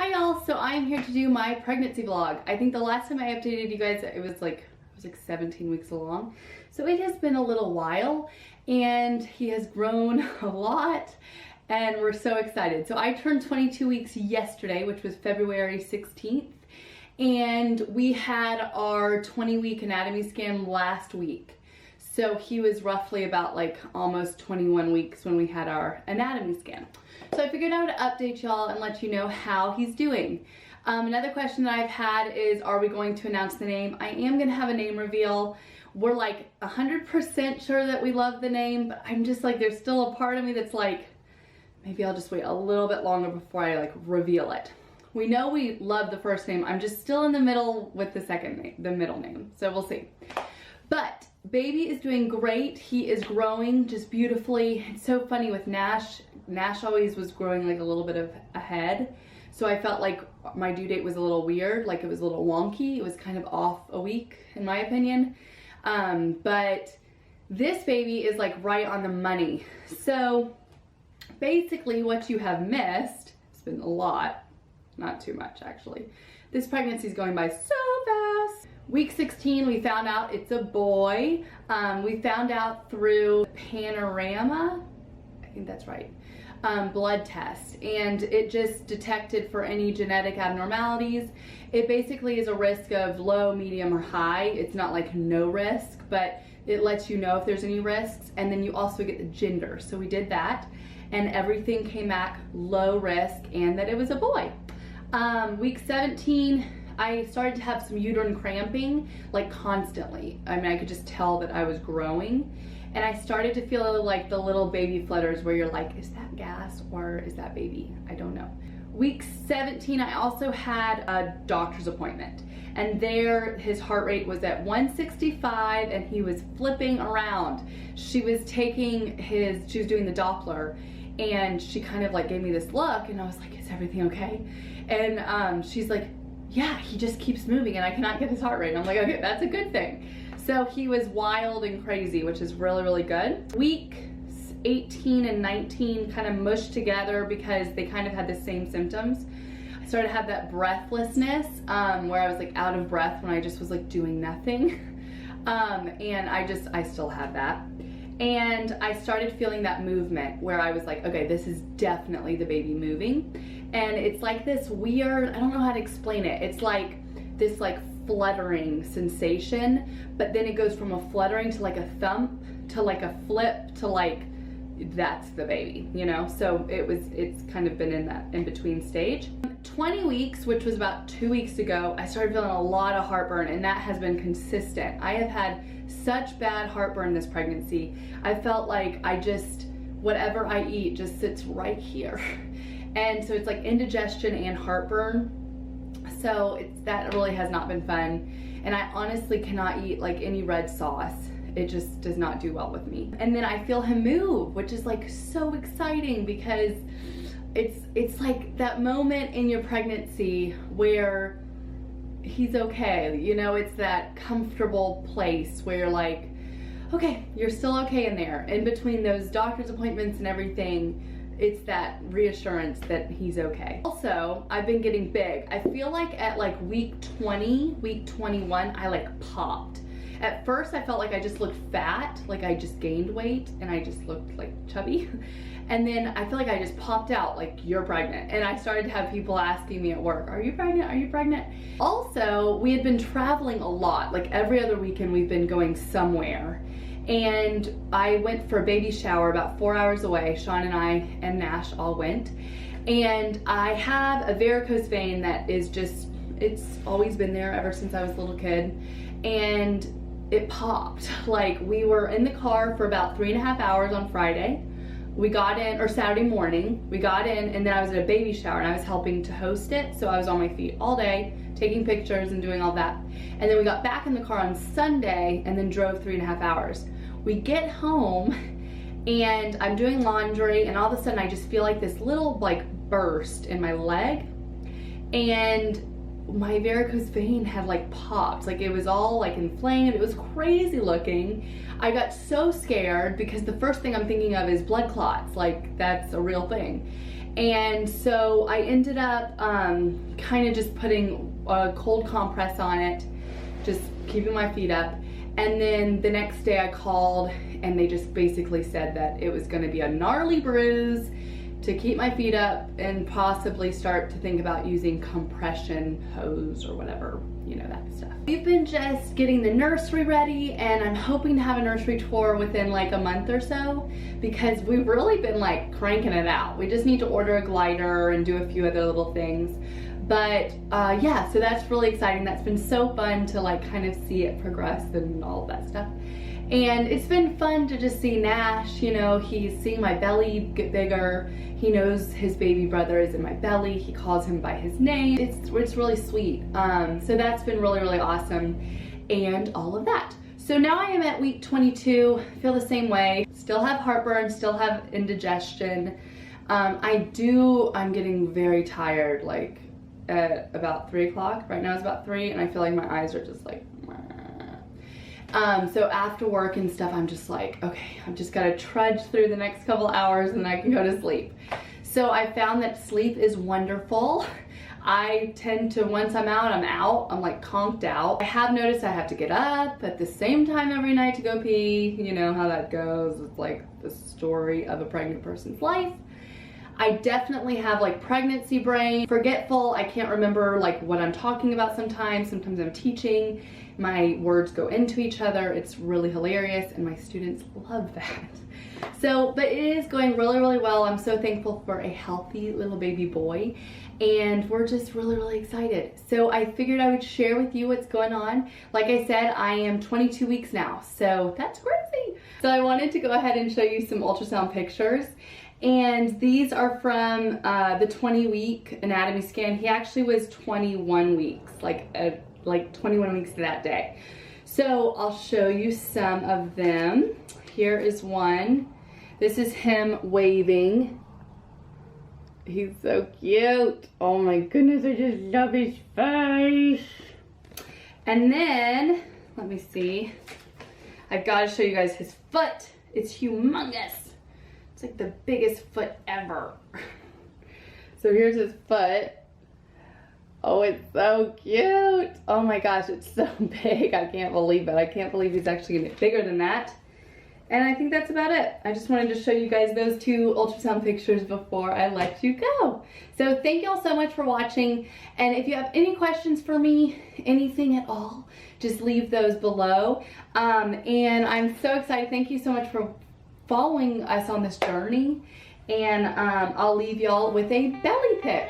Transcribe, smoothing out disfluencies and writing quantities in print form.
Hi y'all, so I'm here to do my pregnancy vlog. I think the last time I updated you guys, it was like 17 weeks along. So it has been a little while and he has grown a lot and we're so excited. So I turned 22 weeks yesterday, which was February 16th. And we had our 20-week anatomy scan last week. So he was roughly about like almost 21 weeks when we had our anatomy scan. So I figured I would update y'all and let you know how he's doing. Another question that I've had is, are we going to announce the name? I am gonna have a name reveal. We're like 100% sure that we love the name, but I'm just like, there's still a part of me that's like, maybe I'll just wait a little bit longer before I like reveal it. We know we love the first name. I'm just still in the middle with the second name, the middle name. So we'll see. But baby is doing great. He is growing just beautifully. It's so funny with Nash. Nash always was growing like a little bit of ahead. So I felt like my due date was a little weird, like it was a little wonky. It was kind of off a week in my opinion. But this baby is like right on the money. So basically what you have missed, it's been a lot, not too much actually. This pregnancy is going by so fast. Week 16, we found out it's a boy. We found out through Panorama, I think that's right, blood test, and it just detected for any genetic abnormalities. It basically is a risk of low, medium, or high. It's not like no risk, but it lets you know if there's any risks, and then you also get the gender. So we did that, and everything came back low risk, and that it was a boy. Week 17, I started to have some uterine cramping, like constantly. I mean, I could just tell that I was growing. And I started to feel like the little baby flutters where you're like, is that gas or is that baby? I don't know. Week 17, I also had a doctor's appointment. And there, his heart rate was at 165 and he was flipping around. She was doing the Doppler, and she kind of like gave me this look and I was like, is everything okay? And she's like, yeah, he just keeps moving and I cannot get his heart rate. And I'm like, okay, that's a good thing. So he was wild and crazy, which is really, really good. Week 18 and 19 kind of mushed together because they kind of had the same symptoms. I started to have that breathlessness where I was like out of breath when I just was like doing nothing. And I still have that. And I started feeling that movement where I was like, okay, this is definitely the baby moving. And it's like this weird, I don't know how to explain it. It's like this like fluttering sensation, but then it goes from a fluttering to like a thump to like a flip to like, that's the baby, you know? So it's kind of been in that in between stage. 20 weeks, which was about 2 weeks ago, I started feeling a lot of heartburn, and that has been consistent. I have had such bad heartburn this pregnancy. I felt like whatever I eat just sits right here. And so it's like indigestion and heartburn. So that really has not been fun. And I honestly cannot eat like any red sauce. It just does not do well with me. And then I feel him move, which is like so exciting because it's like that moment in your pregnancy where he's okay. You know, it's that comfortable place where you're like, okay, you're still okay in there. In between those doctor's appointments and everything, it's that reassurance that he's okay. Also, I've been getting big. I feel like at like week 20, week 21, I like popped. At first, I felt like I just looked fat, like I just gained weight and I just looked like chubby. And then I feel like I just popped out like, you're pregnant. And I started to have people asking me at work, are you pregnant? Are you pregnant? Also, we had been traveling a lot. Like every other weekend we've been going somewhere. And I went for a baby shower about 4 hours away. Sean and I and Nash all went. And I have a varicose vein that is just, it's always been there ever since I was a little kid. And it popped. Like we were in the car for about 3.5 hours on Friday. We got in, or Saturday morning, we got in, and then I was at a baby shower and I was helping to host it. So I was on my feet all day, taking pictures and doing all that. And then we got back in the car on Sunday and then drove 3.5 hours. We get home and I'm doing laundry and all of a sudden I just feel like this little like burst in my leg, and my varicose vein had like popped, like it was all like inflamed. It was crazy looking. I got so scared because the first thing I'm thinking of is blood clots, like that's a real thing. And so I ended up kind of just putting a cold compress on it, just keeping my feet up. And then the next day I called and they just basically said that it was going to be a gnarly bruise, to keep my feet up and possibly start to think about using compression hose or whatever, you know, that stuff. We've been just getting the nursery ready, and I'm hoping to have a nursery tour within like a month or so, because we've really been like cranking it out. We just need to order a glider and do a few other little things. But yeah, so that's really exciting. That's been so fun to like kind of see it progress and all of that stuff. And it's been fun to just see Nash, you know, he's seeing my belly get bigger. He knows his baby brother is in my belly. He calls him by his name. It's really sweet. So that's been really, really awesome, and all of that. So now I am at week 22, feel the same way. Still have heartburn, still have indigestion. I'm getting very tired, like at about 3 o'clock. Right now it's about 3, and I feel like my eyes are just like, so after work and stuff, I'm just like, okay, I've just got to trudge through the next couple hours and then I can go to sleep. So I found that sleep is wonderful. I tend to, once I'm out, I'm out. I'm like conked out. I have noticed I have to get up at the same time every night to go pee. You know how that goes. It's like the story of a pregnant person's life. I definitely have like pregnancy brain, forgetful. I can't remember like what I'm talking about sometimes. Sometimes I'm teaching. My words go into each other. It's really hilarious, and my students love that. So, but it is going really, really well. I'm so thankful for a healthy little baby boy, and we're just really, really excited. So I figured I would share with you what's going on. Like I said, I am 22 weeks now, so that's crazy. So I wanted to go ahead and show you some ultrasound pictures. And these are from the 20-week anatomy scan. He actually was 21 weeks, like 21 weeks to that day. So I'll show you some of them. Here is one. This is him waving. He's so cute. Oh my goodness, I just love his face. And then, let me see. I've got to show you guys his foot. It's humongous. It's like the biggest foot ever. So here's his foot. Oh, it's so cute. Oh my gosh, it's so big. I can't believe it. I can't believe he's actually gonna get bigger than that. And I think that's about it. I just wanted to show you guys those 2 ultrasound pictures before I let you go. So thank y'all so much for watching. And if you have any questions for me, anything at all, just leave those below. And I'm so excited. Thank you so much for following us on this journey. And I'll leave y'all with a belly pic.